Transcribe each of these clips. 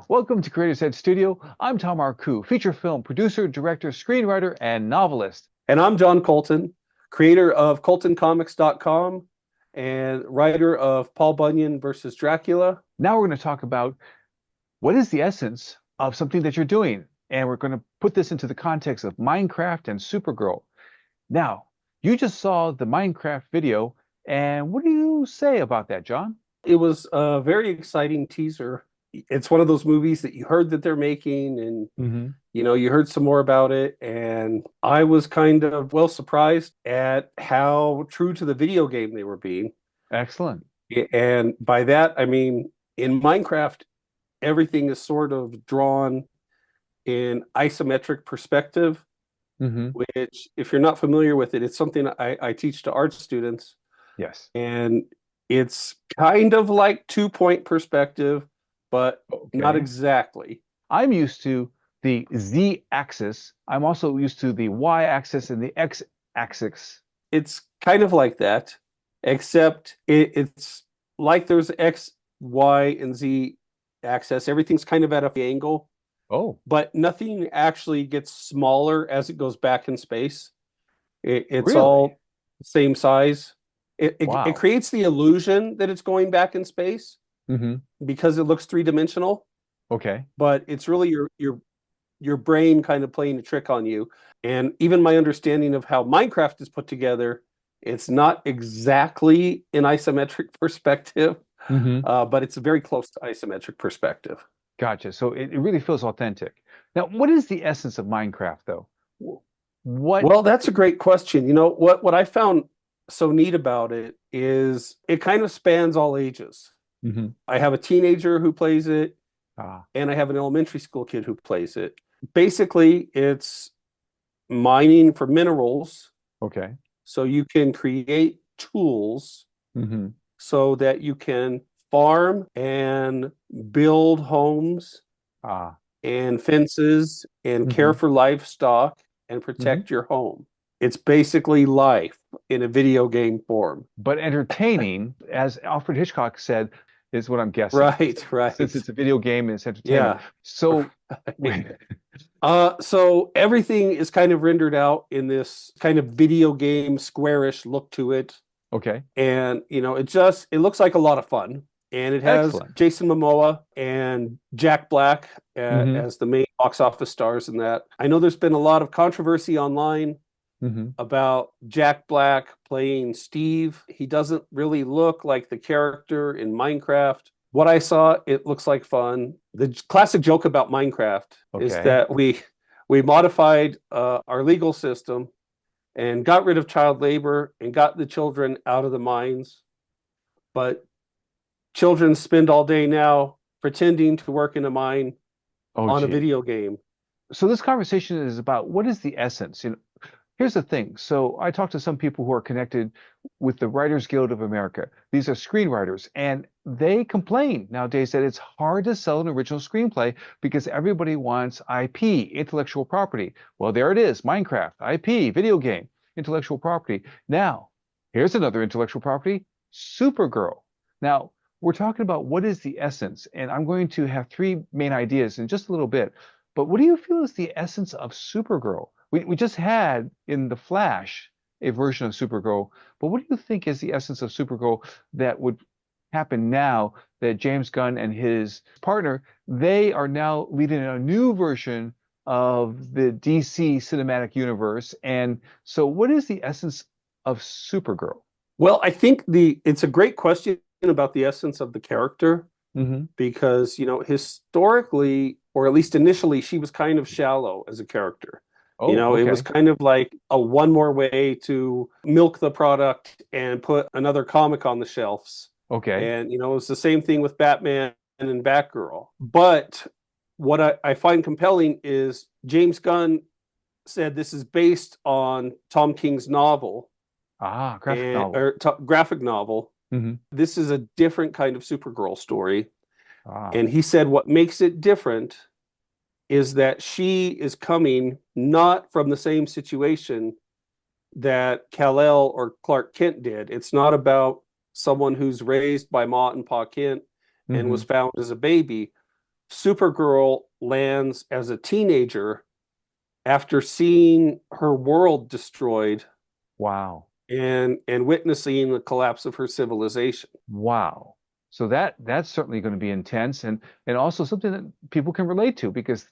Welcome to Creator's Head Studio. I'm Tom Arku, feature film producer, director, screenwriter, and novelist. And I'm John Colton, creator of ColtonComics.com and writer of Paul Bunyan versus Dracula. Now we're going to talk about what is the essence of something that you're doing. And we're going to put this into the context of Minecraft and Supergirl. Now, you just saw the Minecraft video, and what do you say about that, John? It was a very exciting teaser. It's one of those movies that you heard that they're making and Hmm. you heard some more about it, and I was kind of well surprised at how true to the video game they were being. Excellent. And by that, I mean in Minecraft, everything is sort of drawn in isometric perspective, Hmm. which, if you're not familiar with it, it's something I teach to art students. Yes. And it's kind of like 2-point perspective, but not Okay. exactly. I'm used to the Z axis. I'm also used to the Y axis and the X axis. It's kind of like that, except it's like there's X, Y, and Z axis. Everything's kind of at an angle, Oh, but nothing actually gets smaller as it goes back in space. It's really? all the same size. It Wow. creates the illusion that it's going back in space Hmm. because it looks three-dimensional, Okay. but it's really your brain kind of playing a trick on you. And even my understanding of how Minecraft is put together, it's not exactly an isometric perspective, Hmm. but it's very close to isometric perspective. Gotcha. So it really feels authentic. Now, what is the essence of Minecraft, though? What? Well, that's a great question. What I found so neat about it is it kind of spans all ages. Hmm. I have a teenager who plays it, Ah, and I have an elementary school kid who plays it. Basically, it's mining for minerals okay. so you can create tools Hmm. so that you can farm and build homes Ah. and fences and care Hmm. for livestock and Hmm. protect your home. It's basically life in a video game form. But entertaining, as Alfred Hitchcock said, is what I'm guessing, Right, since right. it's a video game and it's entertainment. Yeah. So, Right. So everything is kind of rendered out in this kind of video game squarish look to it. okay. And it looks like a lot of fun. And it has Excellent. Jason Momoa and Jack Black Hmm. as the main box office stars in that. I know there's been a lot of controversy online Hmm. about Jack Black playing Steve. He doesn't really look like the character in Minecraft. What I saw, it looks like fun. The classic joke about Minecraft is Okay. that we modified our legal system and got rid of child labor and got the children out of the mines. But children spend all day now pretending to work in a mine Oh, on a gee. video game. So this conversation is about what is the essence? Here's the thing. So I talked to some people who are connected with the Writers Guild of America. These are screenwriters, and they complain nowadays that it's hard to sell an original screenplay because everybody wants IP, intellectual property. Well, there it is, Minecraft, IP, video game, intellectual property. Now, here's another intellectual property, Supergirl. Now, we're talking about what is the essence, and I'm going to have three main ideas in just a little bit. But what do you feel is the essence of Supergirl? We just had in The Flash a version of Supergirl, but what do you think is the essence of Supergirl that would happen now that James Gunn and his partner, they are now leading a new version of the DC cinematic universe. And so what is the essence of Supergirl? Well, I think the it's a great question about the essence of the character Hmm. because, historically, or at least initially, she was kind of shallow as a character. Oh, It was okay. kind of like a one more way to milk the product and put another comic on the shelves. Okay. And, it was the same thing with Batman and Batgirl. But what I find compelling is James Gunn said this is based on Tom King's novel Ah, graphic and novel. or graphic novel. Hmm. This is a different kind of Supergirl story. Ah. And he said what makes it different is that she is coming not from the same situation that Kal-El or Clark Kent did. It's not about someone who's raised by Ma and Pa Kent and was Hmm. found as a baby. Supergirl lands as a teenager after seeing her world destroyed Wow. and witnessing the collapse of her civilization. Wow. So that's certainly going to be intense and also something that people can relate to because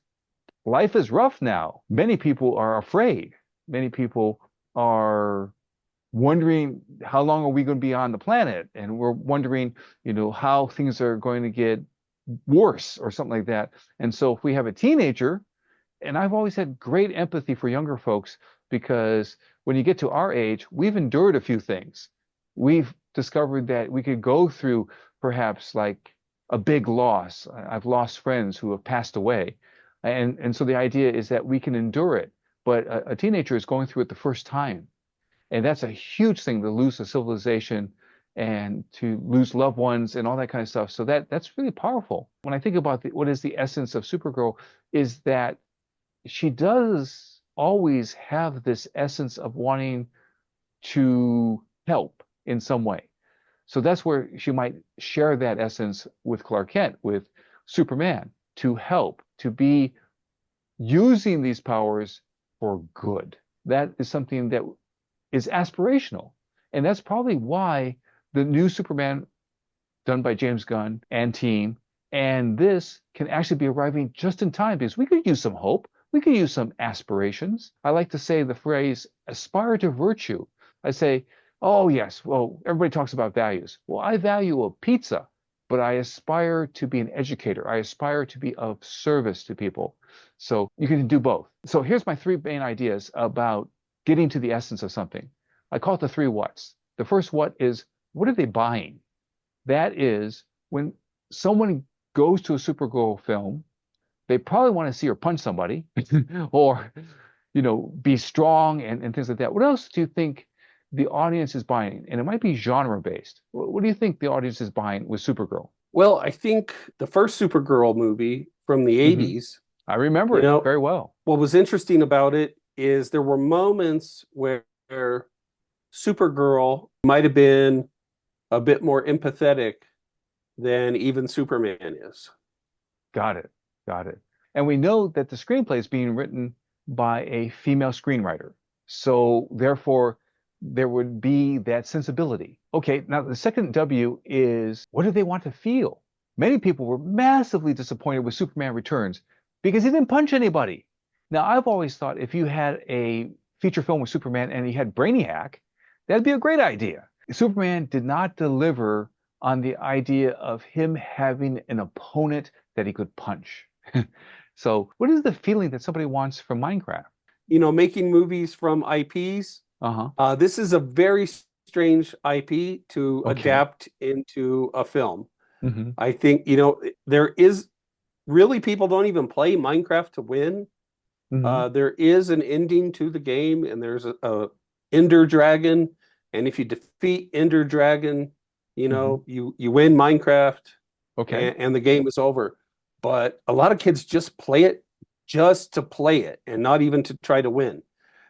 life is rough now. Many people are afraid. Many people are wondering how long are we going to be on the planet? And we're wondering, how things are going to get worse or something like that. And so if we have a teenager, and I've always had great empathy for younger folks because when you get to our age, we've endured a few things. We've discovered that we could go through perhaps like a big loss. I've lost friends who have passed away. And so the idea is that we can endure it. But a teenager is going through it the first time. And that's a huge thing to lose a civilization and to lose loved ones and all that kind of stuff. So that's really powerful. When I think about what is the essence of Supergirl, is that she does always have this essence of wanting to help in some way. So that's where she might share that essence with Clark Kent, with Superman, to help, to be using these powers for good. That is something that is aspirational. And that's probably why the new Superman done by James Gunn and team, and this can actually be arriving just in time because we could use some hope. We could use some aspirations. I like to say the phrase aspire to virtue. I say, oh, yes, well, everybody talks about values. Well, I value a pizza, but I aspire to be an educator. I aspire to be of service to people. So you can do both. So here's my three main ideas about getting to the essence of something. I call it the three whats. The first what is, what are they buying? That is, when someone goes to a Supergirl film, they probably want to see her punch somebody or, be strong and things like that. What else do you think the audience is buying? And it might be genre based. What do you think the audience is buying with Supergirl? Well, I think the first Supergirl movie from the Hmm. 80s, I remember you it know, very well. what was interesting about it is there were moments where Supergirl might have been a bit more empathetic than even Superman is. Got it. Got it. And we know that the screenplay is being written by a female screenwriter. So therefore, there would be that sensibility. Okay, now the second W is what do they want to feel? Many people were massively disappointed with Superman Returns because he didn't punch anybody. Now, I've always thought if you had a feature film with Superman and he had Brainiac, that'd be a great idea. Superman did not deliver on the idea of him having an opponent that he could punch. So, what is the feeling that somebody wants from Minecraft? Making movies from IPs, Uh-huh. this is a very strange IP to Okay. adapt into a film. Hmm. I think, there is really people don't even play Minecraft to win. Hmm. There is an ending to the game, and there's a Ender Dragon, and if you defeat Ender Dragon, Hmm. you win Minecraft, Okay. and the game is over. But a lot of kids just play it just to play it, and not even to try to win.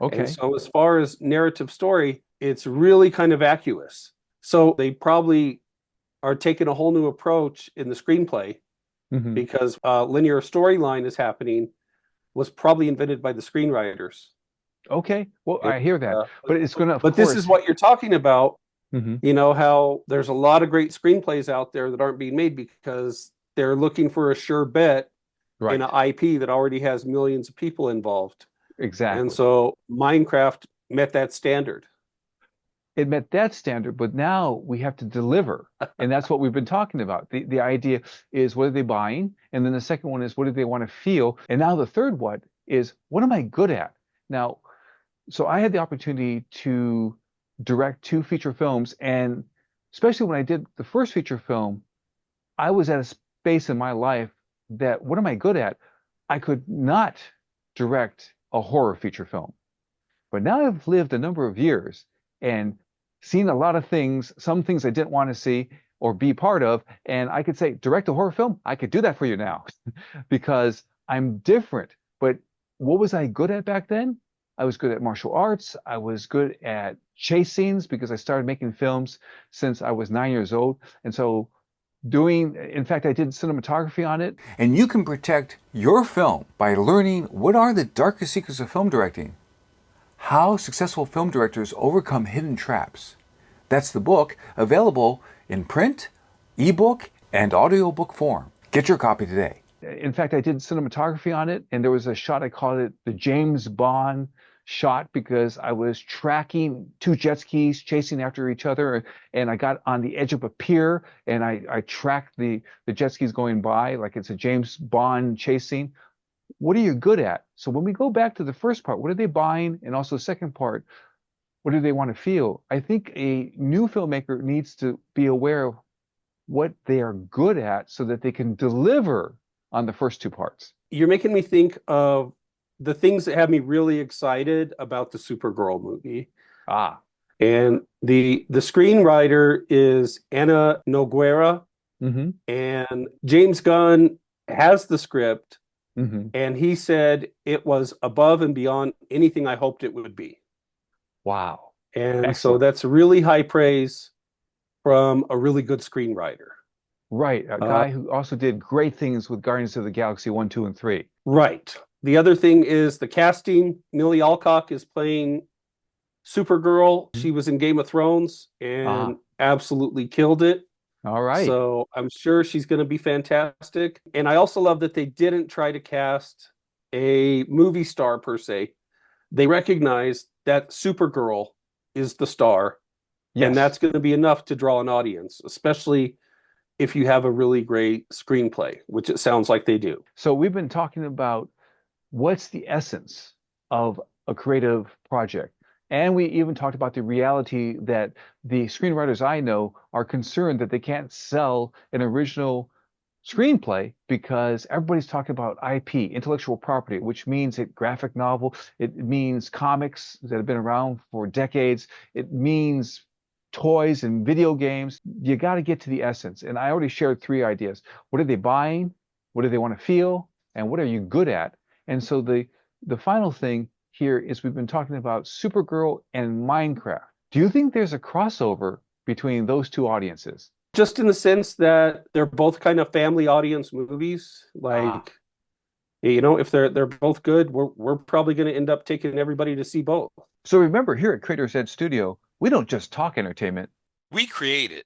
And Okay. so, as far as narrative story, it's really kind of vacuous. So they probably are taking a whole new approach in the screenplay Hmm. because linear storyline is happening was probably invented by the screenwriters. Okay. Well, And, I hear that, uh, but it's going to, of but this is course. what you're talking about. Hmm. How there's a lot of great screenplays out there that aren't being made because they're looking for a sure bet in an Right. IP that already has millions of people involved. And Exactly. so Minecraft met that standard. It met that standard, but now we have to deliver. And that's what we've been talking about. The idea is what are they buying? And then the second one is what do they want to feel? And now the third what is what am I good at? Now, so I had the opportunity to direct two feature films, and especially when I did the first feature film, I was at a space in my life that what am I good at? I could not direct a horror feature film. But now I've lived a number of years and seen a lot of things, some things I didn't want to see or be part of. And I could say, direct a horror film, I could do that for you now because I'm different. But what was I good at back then? I was good at martial arts. I was good at chase scenes because I started making films since I was 9 years old. And so doing, in fact, I did cinematography on it. And you can protect your film by learning what are the darkest secrets of film directing, how successful film directors overcome hidden traps. That's the book, available in print, ebook, and audiobook form. Get your copy today. In fact, I did cinematography on it, and there was a shot, I called it the James Bond shot because I was tracking two jet skis chasing after each other, and I got on the edge of a pier and I tracked the jet skis going by like it's a James Bond chasing. What are you good at? So when we go back to the first part, what are they buying? And also the second part, what do they want to feel? I think a new filmmaker needs to be aware of what they are good at so that they can deliver on the first two parts. You're making me think of the things that have me really excited about the Supergirl movie. Ah, And the screenwriter is Anna Noguera, mm-hmm, and James Gunn has the script, mm-hmm. and he said it was above and beyond anything I hoped it would be. Wow. And so Excellent. that's really high praise from a really good screenwriter. Right. A Uh, guy who also did great things with Guardians of the Galaxy 1, 2, and 3. right. The other thing is the casting. Millie Alcock is playing Supergirl. Mhm. She was in Game of Thrones and Ah, absolutely killed it. all right. So I'm sure she's going to be fantastic. And I also love that they didn't try to cast a movie star per se. They recognized that Supergirl is the star, and Yes. that's going to be enough to draw an audience, especially if you have a really great screenplay, which it sounds like they do. So we've been talking about what's the essence of a creative project. And we even talked about the reality that the screenwriters I know are concerned that they can't sell an original screenplay because everybody's talking about IP, intellectual property, which means it graphic novel, it means comics that have been around for decades, it means toys and video games. You got to get to the essence. And I already shared three ideas. What are they buying? What do they want to feel? And what are you good at? And so the final thing here is we've been talking about Supergirl and Minecraft. Do you think there's a crossover between those two audiences? Just in the sense that they're both kind of family audience movies. Ah, Like, if they're both good, we're probably going to end up taking everybody to see both. so remember here at Creators Ed Studio, we don't just talk entertainment. We create it.